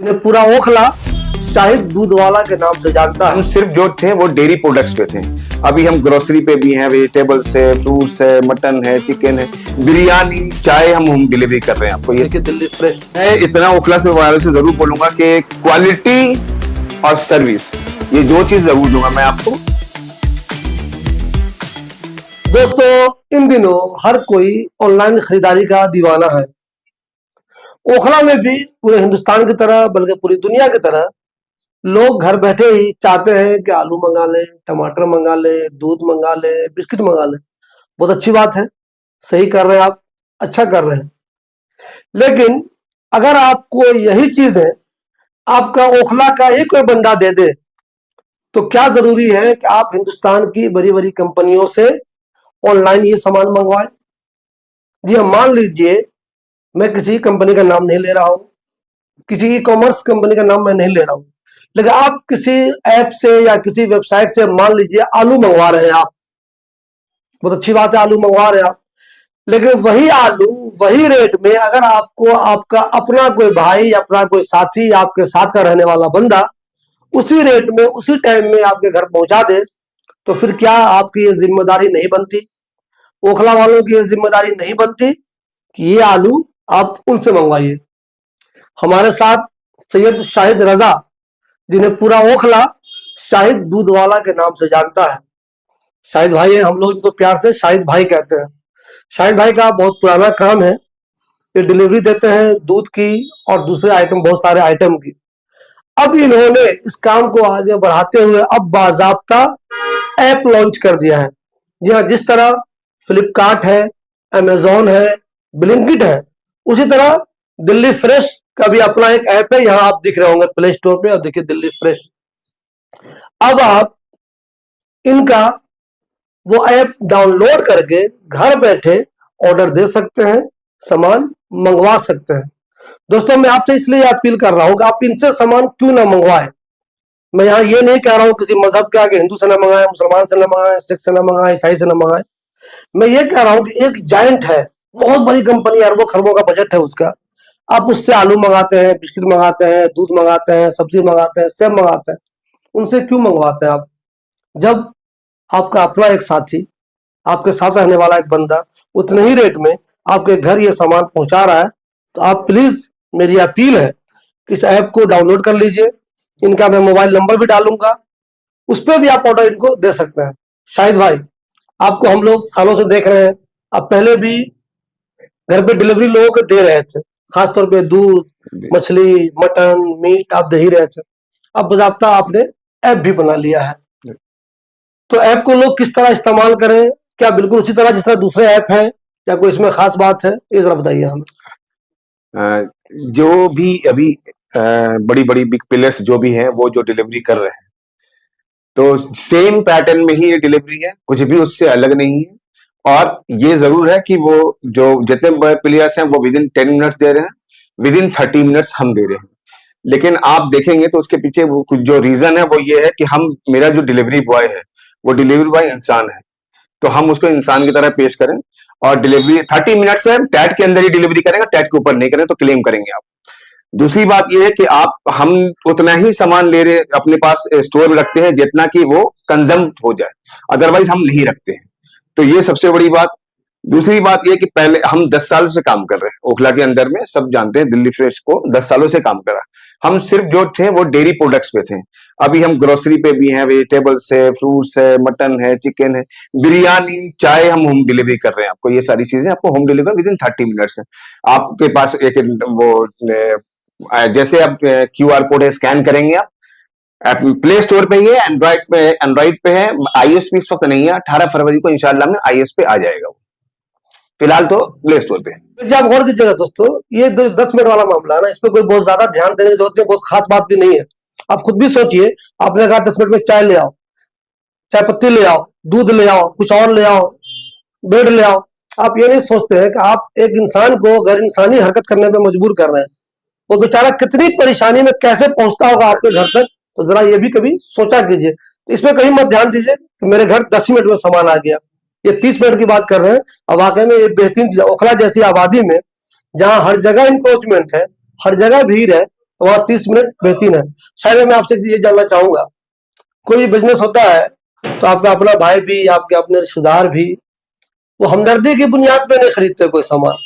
इन्हें पूरा ओखला शाहिद दूध वाला के नाम से जानता है। हम सिर्फ जो थे वो डेयरी प्रोडक्ट्स पे थे। अभी हम ग्रोसरी पे भी हैं, वेजिटेबल्स है, फ्रूट्स है, मटन है, चिकन है, बिरयानी, चाय हम होम डिलीवरी कर रहे हैं आपको। ये दिल्ली फ्रेश। मैं इतना ओखला से वाले से जरूर बोलूंगा कि क्वालिटी और सर्विस, ये दो चीज जरूर दूंगा मैं आपको। दोस्तों, इन दिनों हर कोई ऑनलाइन खरीदारी का दीवाना है। ओखला में भी पूरे हिंदुस्तान की तरह बल्कि पूरी दुनिया की तरह लोग घर बैठे ही चाहते हैं कि आलू मंगा लें, टमाटर मंगा लें, दूध मंगा लें, बिस्किट मंगा लें। बहुत अच्छी बात है, सही कर रहे हैं आप, अच्छा कर रहे हैं। लेकिन अगर आपको यही चीजें आपका ओखला का ही कोई बंदा दे दे तो क्या जरूरी है कि आप हिंदुस्तान की बड़ी बड़ी कंपनियों से ऑनलाइन ये सामान मंगवाएं? जी हाँ, मान लीजिए मैं किसी कंपनी का नाम नहीं ले रहा हूं, किसी ई कॉमर्स कंपनी का नाम मैं नहीं ले रहा हूं, लेकिन आप किसी ऐप से या किसी वेबसाइट से मान लीजिए आलू मंगवा रहे हैं आप। बहुत अच्छी बात है, आलू मंगवा रहे हैं आप। लेकिन वही आलू वही रेट में अगर आपको आपका अपना कोई भाई, अपना कोई साथी, आपके साथ का रहने वाला बंदा उसी रेट में उसी टाइम में आपके घर पहुंचा दे, तो फिर क्या आपकी ये जिम्मेदारी नहीं बनती, ओखला वालों की ये जिम्मेदारी नहीं बनती कि ये आलू आप उनसे मंगवाइए? हमारे साथ सैयद शाहिद रजा, जिन्हें पूरा ओखला शाहिद दूध वाला के नाम से जानता है। शाहिद भाई है, हम लोग इनको प्यार से शाहिद भाई कहते हैं। शाहिद भाई का बहुत पुराना काम है, ये डिलीवरी देते हैं दूध की और दूसरे आइटम, बहुत सारे आइटम की। अब इन्होंने इस काम को आगे बढ़ाते हुए अब बाजाब्ता ऐप लॉन्च कर दिया है। जी हाँ, जिस तरह फ्लिपकार्ट है, अमेजोन है, ब्लिंकिट है, उसी तरह दिल्ली फ्रेश का भी अपना एक ऐप है। यहाँ आप दिख रहे होंगे प्ले स्टोर पे, अब देखिए दिल्ली फ्रेश। अब आप इनका वो ऐप डाउनलोड करके घर बैठे ऑर्डर दे सकते हैं, सामान मंगवा सकते हैं। दोस्तों, मैं आपसे इसलिए अपील कर रहा हूं कि आप इनसे सामान क्यों ना मंगवाएं। मैं यहाँ ये नहीं कह रहा हूं किसी मजहब के आगे हिंदू से ना मंगाएं, मुसलमान से ना मंगाएं, सिख से ना मंगाएं, ईसाई से ना मंगाएं। मैं ये कह रहा हूं कि एक जायंट है, बहुत बड़ी कंपनी, अरबों खरबों का बजट है उसका, आप उससे आलू मंगाते हैं, बिस्किट मंगाते हैं, दूध मंगाते हैं, सब्जी मंगाते हैं, सेब मंगाते हैं। उनसे क्यों मंगवाते हैं आप? जब आपका अपना एक साथी, आपके साथ रहने वाला एक बंदा उतने ही रेट में आपके घर ये सामान पहुंचा रहा है, तो आप प्लीज, मेरी अपील है, इस ऐप को डाउनलोड कर लीजिए। इनका मैं मोबाइल नंबर भी डालूंगा, उस पर भी आप ऑर्डर इनको दे सकते हैं। शाहिद भाई, आपको हम लोग सालों से देख रहे हैं, आप पहले भी घर पे डिलीवरी लोगों को दे रहे थे, खासतौर पे दूध, मछली, मटन, मीट आप दे ही रहे थे। अब बाज़ाब्ता आपने ऐप भी बना लिया है, तो ऐप को लोग किस तरह इस्तेमाल करें? क्या बिल्कुल उसी तरह जिस तरह दूसरे ऐप हैं, या कोई इसमें खास बात है? ये जरा बताइए हमें। जो भी अभी बड़ी बड़ी बिग प्लेयर्स जो भी हैं, वो जो डिलीवरी कर रहे हैं, तो सेम पैटर्न में ही ये डिलीवरी है, कुछ भी उससे अलग नहीं है। और ये जरूर है कि वो जो जितने बड़े प्लेयर्स हैं वो विद इन 10 मिनट्स दे रहे हैं, विद इन 30 मिनट्स हम दे रहे हैं। लेकिन आप देखेंगे तो उसके पीछे वो कुछ जो रीजन है वो ये है कि मेरा जो डिलीवरी बॉय है वो डिलीवरी बॉय इंसान है, तो हम उसको इंसान की तरह पेश करें। और डिलीवरी 30 मिनट्स है, टैट के अंदर ही डिलीवरी करेंगे, टैट के ऊपर नहीं करें तो क्लेम करेंगे आप। दूसरी बात यह है कि हम उतना ही सामान ले रहे अपने पास स्टोर में रखते हैं जितना कि वो कंज्यूम हो जाए, अदरवाइज हम नहीं रखते हैं। तो ये सबसे बड़ी बात। दूसरी बात यह कि पहले हम 10 सालों से काम कर रहे हैं ओखला के अंदर में, सब जानते हैं दिल्ली फ्रेश को, 10 सालों से काम करा। हम सिर्फ जो थे वो डेयरी प्रोडक्ट्स पे थे। अभी हम ग्रोसरी पे भी हैं, वेजिटेबल्स है, फ्रूट्स है, मटन है, चिकन है, बिरयानी, चाय हम होम डिलीवरी कर रहे हैं आपको। ये सारी चीजें आपको home delivery with in 30 minutes है। आपके पास एक वो जैसे आप QR कोड है, स्कैन करेंगे आप प्ले स्टोर पे ही है, एंड्रॉइड पे है, iOS पे इस वक्त नहीं है। 18 फरवरी को इंशाल्लाह में iOS पे आ जाएगा वो, फिलहाल तो प्ले स्टोर पे। आप गौर कीजिएगा दोस्तों, ये 10 मिनट वाला मामला है ना, इस पे कोई बहुत ज्यादा ध्यान देने की जरूरत नहीं, बहुत खास बात भी नहीं है। आप खुद भी सोचिए, आपने कहा 10 मिनट में चाय ले आओ, चाय पत्ती ले आओ, दूध ले आओ, कुछ और ले आओ, ब्रेड ले आओ। आप ये नहीं सोचते हैं कि आप एक इंसान को गैर इंसानी हरकत करने पे मजबूर कर रहे हैं। वो बेचारा कितनी परेशानी में कैसे पहुंचता होगा आपके घर तक, तो जरा ये भी कभी सोचा कीजिए। तो इसमें कहीं मत ध्यान दीजिए कि मेरे घर 10 मिनट में सामान आ गया। ये 30 मिनट की बात कर रहे हैं। अब वाकई में ये बेहतरीन चीज। ओखला जैसी आबादी में, जहां हर जगह इंक्रोचमेंट है, हर जगह भीड़ है, तो वहां 30 मिनट बेहतरीन है। शायद मैं आपसे ये जानना चाहूंगा, कोई भी बिजनेस होता है तो आपका अपना भाई भी, आपके अपने रिश्तेदार भी, वो हमदर्दी की बुनियाद पे नहीं खरीदते कोई सामान।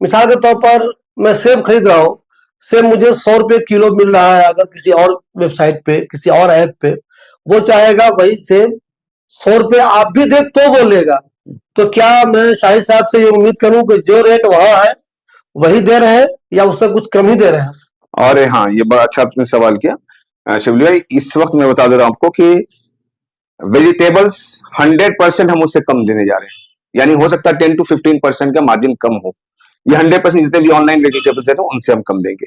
मिसाल के तौर पर मैं सेब खरीद रहा हूँ, सेब मुझे 100 रुपए किलो मिल रहा है, अगर किसी और वेबसाइट पे, किसी और ऐप पे वो चाहेगा वही सेब 100 रुपए आप भी दे तो वो लेगा। तो क्या मैं शाहिद साहब से ये उम्मीद करूं कि जो रेट वहां है वही दे रहे हैं या उससे कुछ कम ही दे रहे हैं? और हाँ, ये बड़ा अच्छा आपने सवाल किया शिवली भाई। इस वक्त मैं बता दे रहा हूं आपको कि वेजिटेबल्स 100% हम उससे कम देने जा रहे हैं, यानी हो सकता है 10 to 15% का मार्जिन कम हो। ये 100% जितने भी ऑनलाइन वेजिटेबल्स है ना उनसे हम कम देंगे।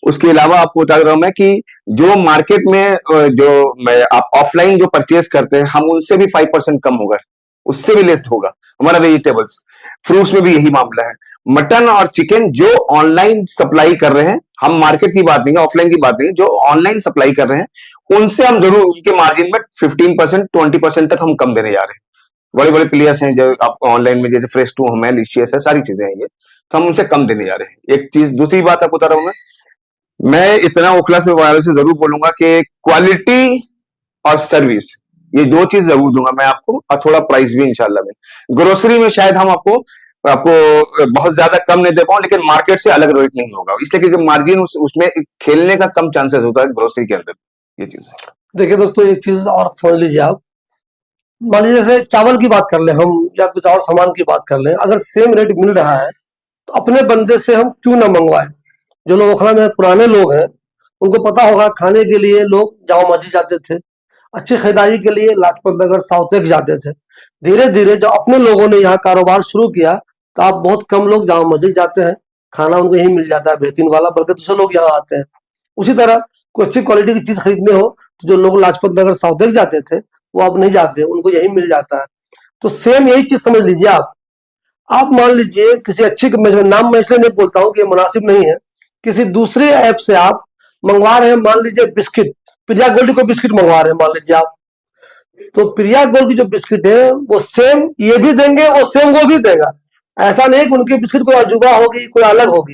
उसके अलावा आपको बता रहा हूं मैं कि जो मार्केट में जो मैं आप ऑफलाइन जो परचेज करते हैं हम उनसे भी 5% कम होगा, उससे भी लेस होगा हमारा वेजिटेबल्स। फ्रूट्स में भी यही मामला है। मटन और चिकन जो ऑनलाइन सप्लाई कर रहे हैं, हम मार्केट की बात नहीं है, ऑफलाइन की बात नहीं है, जो ऑनलाइन सप्लाई कर रहे हैं उनसे हम जरूर उनके मार्जिन में 15% 20% तक हम कम देने जा रहे हैं। बड़े बड़े प्लेयर्स हैं जो आप ऑनलाइन में, जैसे फ्रेश टू है, लिशियस है, सारी चीजें हैं ये, तो हम उनसे कम देने जा रहे हैं। एक चीज, दूसरी बात आपको बता रहा हूं मैं इतना ओखला से वाले से जरूर बोलूंगा कि क्वालिटी और सर्विस, ये दो चीज जरूर दूंगा मैं आपको, और थोड़ा प्राइस भी इंशाल्लाह में। ग्रोसरी में शायद हम आपको आपको बहुत ज्यादा कम नहीं दे पाऊं, लेकिन मार्केट से अलग रेट नहीं होगा, इसलिए क्योंकि मार्जिन उसमें खेलने का कम चांसेस होता है ग्रोसरी के अंदर। ये चीज देखिए दोस्तों, एक चीज और समझ लीजिए आप, मान लीजिए जैसे चावल की बात कर ले हम या कुछ और सामान की बात कर ले, अगर सेम रेट मिल रहा है तो अपने बंदे से हम क्यों ना मंगवाएं। जो लोग ओखला में पुराने लोग हैं उनको पता होगा, खाने के लिए लोग जामा मस्जिद जाते थे, अच्छी खरीदारी के लिए लाजपत नगर साउथ तक जाते थे। धीरे धीरे जब अपने लोगों ने यहाँ कारोबार शुरू किया तो आप बहुत कम लोग जामा मस्जिद जाते हैं, खाना उनको यही मिल जाता है बेहतरीन वाला, बल्कि दूसरे लोग यहाँ आते हैं। उसी तरह कोई अच्छी क्वालिटी की चीज खरीदने हो तो जो लोग लाजपत नगर साउथ तक जाते थे वो अब नहीं जाते, उनको यही मिल जाता है। तो सेम यही चीज समझ लीजिए आप मान लीजिए किसी अच्छी, नाम मैं इसलिए नहीं बोलता हूँ कि ये मुनासिब नहीं है, किसी दूसरे ऐप से आप मंगवा रहे हैं, मान लीजिए बिस्किट, प्रिया गोल्ड को बिस्किट मंगवा रहे हैं मान लीजिए आप, तो प्रिया गोल्ड की जो बिस्किट है वो सेम ये भी देंगे, वो सेम वो भी देगा। ऐसा नहीं कि उनकी बिस्किट कोई अजूबा होगी, कोई अलग होगी,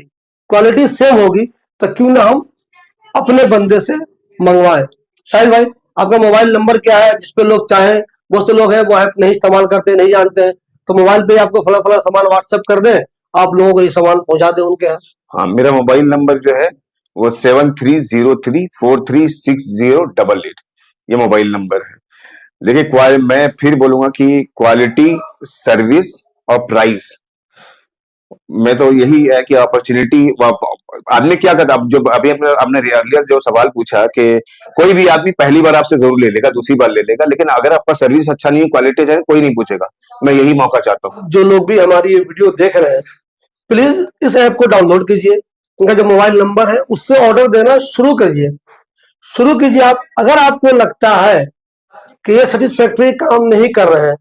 क्वालिटी सेम होगी। तो क्यों ना हम अपने बंदे से मंगवाएं। शाहिद भाई, आपका मोबाइल नंबर क्या है जिसपे लोग चाहें, बहुत से लोग हैं वो ऐप नहीं इस्तेमाल करते, नहीं जानते हैं, तो मोबाइल पे आपको फला फला सामान व्हाट्सएप कर दें, आप लोगों को ये सामान पहुंचा दें उनके यहाँ। हाँ, मेरा मोबाइल नंबर जो है वो 7303436088, ये मोबाइल नंबर है। देखिए, मैं फिर बोलूंगा कि क्वालिटी, सर्विस और प्राइस में तो यही है कि अपॉर्चुनिटी। आदमी क्या करता, अब जो अभी आपने अर्लियर जो सवाल पूछा कि कोई भी आदमी पहली बार आपसे जरूर ले लेगा, दूसरी बार ले लेगा, लेकिन अगर आपका सर्विस अच्छा नहीं है, क्वालिटी अच्छा है, कोई नहीं पूछेगा। मैं यही मौका चाहता हूँ। जो लोग भी हमारी ये वीडियो देख रहे हैं, प्लीज इस ऐप को डाउनलोड कीजिए, उनका जो मोबाइल नंबर है उससे ऑर्डर देना शुरू कीजिए आप। अगर आपको लगता है कि ये सेटिस्फैक्टरी काम नहीं कर रहे हैं,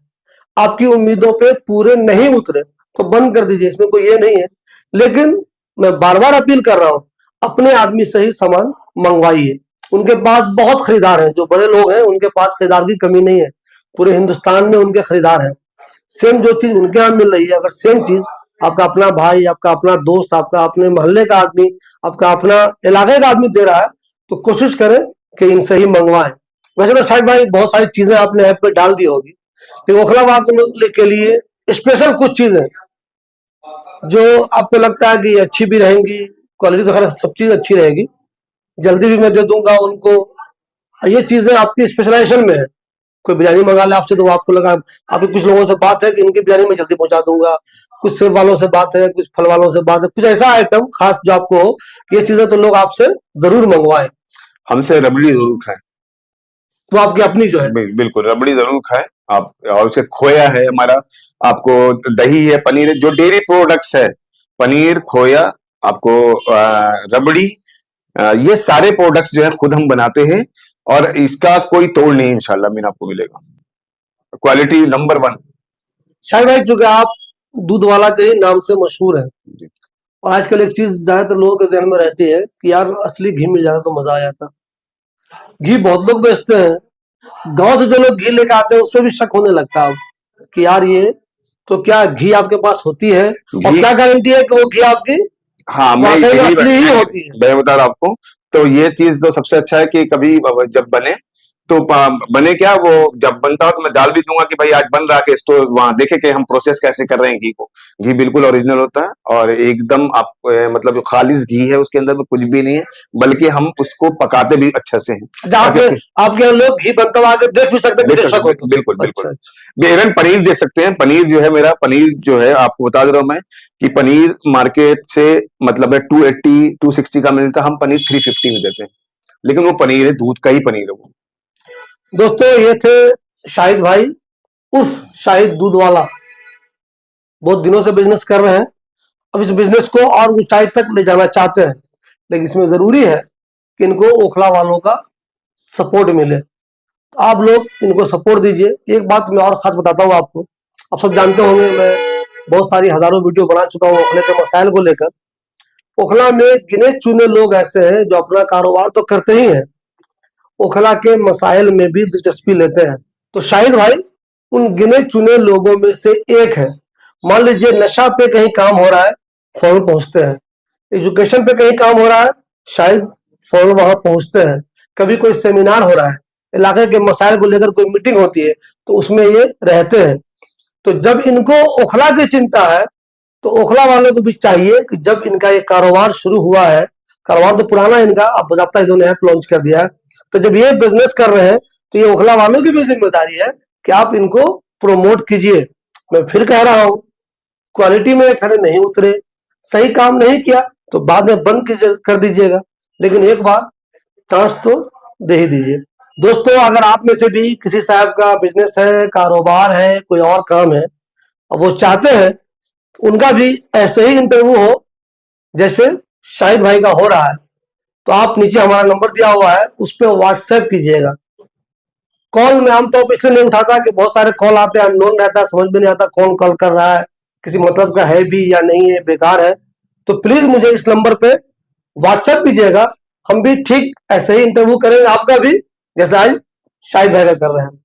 आपकी उम्मीदों पे पूरे नहीं उतरे, तो बंद कर दीजिए, इसमें कोई ये नहीं है। लेकिन मैं बार बार अपील कर रहा हूं, अपने आदमी से ही सामान मंगवाइए। उनके पास बहुत खरीदार हैं, जो बड़े लोग हैं उनके पास खरीदार की कमी नहीं है, पूरे हिंदुस्तान में उनके खरीदार हैं। सेम जो चीज उनके यहाँ मिल रही है, अगर सेम चीज आपका अपना भाई, आपका अपना दोस्त, आपका अपने मोहल्ले का आदमी, आपका अपना इलाके का आदमी दे रहा है, तो कोशिश करें कि इनसे ही मंगवाएं। वैसे तो शायद भाई बहुत सारी चीजें आपने ऐप पे डाल दी होगी, लेकिन ओखलाबाद के लिए स्पेशल कुछ चीजें जो आपको लगता है कि अच्छी भी रहेंगी, क्वालिटी तो खैर सब चीज अच्छी रहेगी, जल्दी भी मैं दे दूंगा उनको। ये चीजें आपकी स्पेशलाइजेशन में है। कोई बिरयानी मंगा ले आपसे तो आपको लगा, आपके कुछ लोगों से बात है कि इनकी बिरयानी में जल्दी पहुंचा दूंगा, कुछ सेब वालों से बात है, कुछ फल वालों से बात है, कुछ ऐसा आइटम खास जो आपको हो, ये चीजें तो लोग आपसे जरूर मंगवाएं। हमसे रबड़ी जरूर खाएं, तो आपकी अपनी जो है, बिल्कुल रबड़ी जरूर खाएं आप। और उसके खोया है हमारा, आपको दही है, पनीर है, जो डेयरी प्रोडक्ट्स है, पनीर, खोया, आपको रबड़ी, ये सारे प्रोडक्ट्स जो है खुद हम बनाते हैं, और इसका कोई तोड़ नहीं इंशाल्लाह मीन आपको मिलेगा। Quality number 1। शायद भाई चूंकि आप दूध वाला के ही नाम से मशहूर है, और आजकल एक चीज ज्यादातर लोगों के जहन में रहती है कि यार असली घी मिल जाता तो मजा आ जाता। घी बहुत लोग बेचते हैं, गांव से जो लोग घी लेकर आते हैं उसमें भी शक होने लगता है कि यार ये तो क्या घी आपके पास होती है, और क्या गारंटी है कि वो घी आपकी हाँ, मैं असली ही होती है। मैं बता रहा हूं आपको, तो ये चीज तो सबसे अच्छा है कि कभी जब बने तो बने क्या, वो जब बनता हो तो मैं डाल भी दूंगा कि भाई आज बन रहा है, स्टोर वहां देखे कि हम प्रोसेस कैसे कर रहे हैं घी को। घी बिल्कुल ओरिजिनल होता है और एकदम आप मतलब जो खालिस घी है उसके अंदर में कुछ भी नहीं है, बल्कि हम उसको पकाते भी अच्छे से हैं जहाँ पे ताकि आपके यहाँ लोग घी बनता हुआ आके देख भी सकते हैं, देख किसी शक हो सकते, तो। बिल्कुल अच्छा बिल्कुल। अच्छा। इवन पनीर देख सकते हैं, पनीर जो है मेरा, पनीर जो है आपको बता दे रहा हूं मैं कि पनीर मार्केट से मतलब है 280 260 का मिलता है, हम पनीर 350 में देते हैं, लेकिन वो पनीर है, दूध का ही पनीर है वो। दोस्तों ये थे शाहिद भाई उर्फ शाहिद दूध वाला। बहुत दिनों से बिजनेस कर रहे हैं, अब इस बिजनेस को और ऊंचाई तक ले जाना चाहते हैं, लेकिन इसमें जरूरी है कि इनको ओखला वालों का सपोर्ट मिले। तो आप लोग इनको सपोर्ट दीजिए। एक बात मैं और खास बताता हूँ आपको, आप सब जानते होंगे मैं बहुत सारी हजारों वीडियो बना चुका हूँ ओखले के मसाइल को लेकर। ओखला में गिने चुने लोग ऐसे हैं जो अपना कारोबार तो करते ही हैं, ओखला के मसाइल में भी दिलचस्पी लेते हैं। तो शाहिद भाई उन गिने चुने लोगों में से एक है। मान लीजिए नशा पे कहीं काम हो रहा है, फौरन पहुंचते हैं। एजुकेशन पे कहीं काम हो रहा है, शायद फौरन वहां पहुंचते हैं। कभी कोई सेमिनार हो रहा है, इलाके के मसाइल को लेकर कोई मीटिंग होती है, तो उसमें ये रहते हैं। तो जब इनको ओखला की चिंता है, तो ओखला वालों को भी चाहिए कि जब इनका ये कारोबार शुरू हुआ है, कारोबार तो पुराना है इनका, अब बजाता इन्होंने ऐप लॉन्च कर दिया है, तो जब ये बिजनेस कर रहे हैं तो ये ओखला वालों की भी जिम्मेदारी है कि आप इनको प्रोमोट कीजिए। मैं फिर कह रहा हूं, क्वालिटी में खड़े नहीं उतरे, सही काम नहीं किया तो बाद में बंद कर दीजिएगा, लेकिन एक बार चांस तो दे ही दीजिए। दोस्तों अगर आप में से भी किसी साहब का बिजनेस है, कारोबार है, कोई और काम है, और वो चाहते हैं उनका भी ऐसे ही इंटरव्यू हो जैसे शाहिद भाई का हो रहा है, तो आप नीचे हमारा नंबर दिया हुआ है उस पर व्हाट्सएप कीजिएगा। कॉल में आमतौर पर इसलिए नहीं उठाता कि बहुत सारे कॉल आते हैं, अननोन रहता है, समझ में नहीं आता कौन कॉल कर रहा है, किसी मतलब का है भी या नहीं है, बेकार है। तो प्लीज मुझे इस नंबर पे व्हाट्सएप कीजिएगा, हम भी ठीक ऐसे ही इंटरव्यू करेंगे आपका भी, जैसे आज शाहिद भाई का कर रहे हैं।